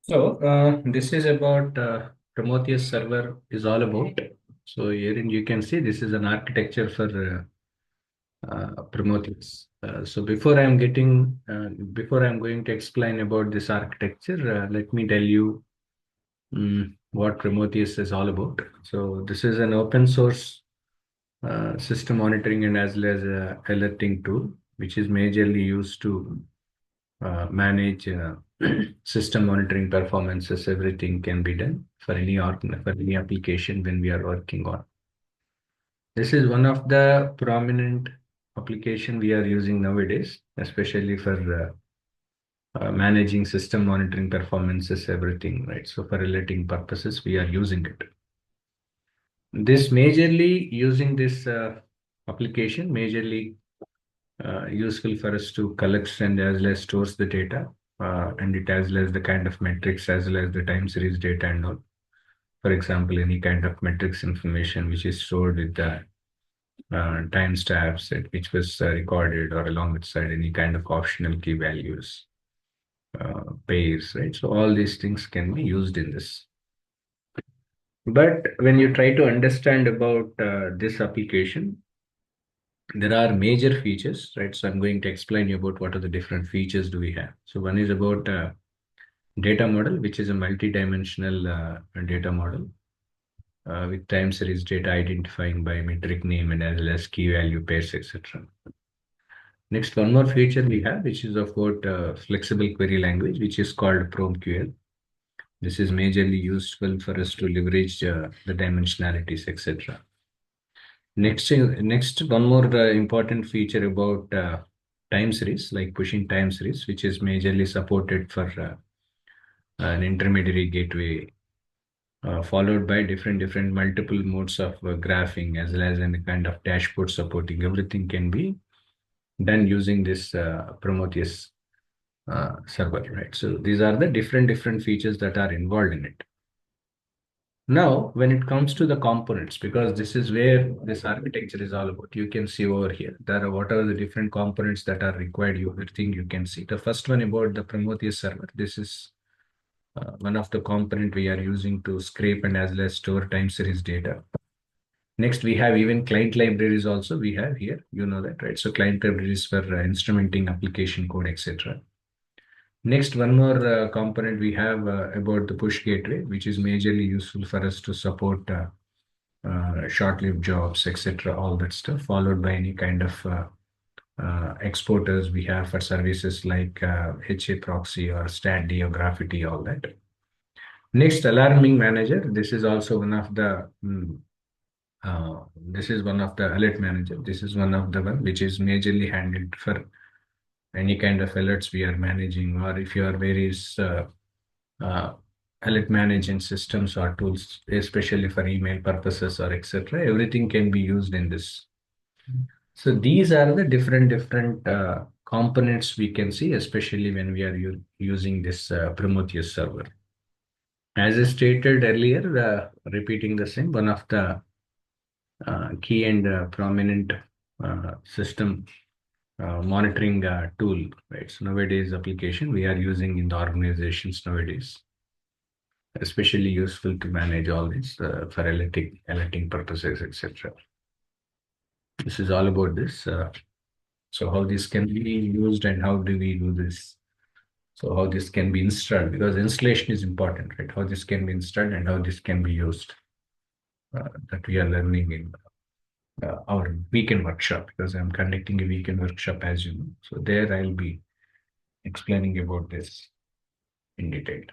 This is about Prometheus server is all about. So herein you can see this is an architecture for Prometheus. Before I'm going to explain about this architecture, let me tell you what Prometheus is all about. So this is an open source system monitoring and as well as a alerting tool, which is majorly used to manage system monitoring performances. Everything can be done for any application when we are working on. This is one of the prominent application we are using nowadays, especially for managing system monitoring performances, everything, right? So for relating purposes, we are using it. This majorly using this application, majorly useful for us to collect and as well as stores the data, and it as well as the kind of metrics as well as the time series data and all. For example, any kind of metrics information which is stored with the timestamps which was recorded or alongside any kind of optional key values, pairs, right? So all these things can be used in this. But when you try to understand about this application, there are major features, right? So I'm going to explain you about what are the different features do we have. So one is about data model, which is a multi-dimensional data model with time series data identifying by metric name and as well as key value pairs, etc. Next, one more feature we have, which is about flexible query language, which is called PromQL. This is majorly useful for us to leverage the dimensionalities, etc. Next, one more important feature about time series, like pushing time series, which is majorly supported for an intermediary gateway, followed by different multiple modes of graphing as well as any kind of dashboard supporting. Everything can be done using this Prometheus server, right? So these are the different features that are involved in it. Now, when it comes to the components, because this is where this architecture is all about, you can see over here, there are what are the different components that are required, everything you can see. The first one about the Prometheus server, this is one of the component we are using to scrape and as well as store time series data. Next, we have even client libraries also we have here, you know that, right? So client libraries for instrumenting application code, etc. Next, one more component we have about the push gateway, which is majorly useful for us to support short-lived jobs, etc., all that stuff, followed by any kind of exporters we have for services like HA proxy or StatD or Graffiti, all that. Next, alarming manager. This is also one of the this is one of the alert manager. This is one of the one which is majorly handled for any kind of alerts we are managing, or if you are various uh, alert managing systems or tools, especially for email purposes or etc. Everything can be used in this. So these are the different components we can see, especially when we are using this Prometheus server. As I stated earlier, repeating the same, one of the key and prominent system monitoring tool, right? So nowadays application we are using in the organizations nowadays, especially useful to manage all this for alerting purposes, etc. This is all about this. So how this can be used and how do we do this? So how this can be installed, because installation is important, right? How this can be installed and how this can be used, that we are learning in our weekend workshop, because I'm conducting a weekend workshop, as you know. So there I'll be explaining about this in detail.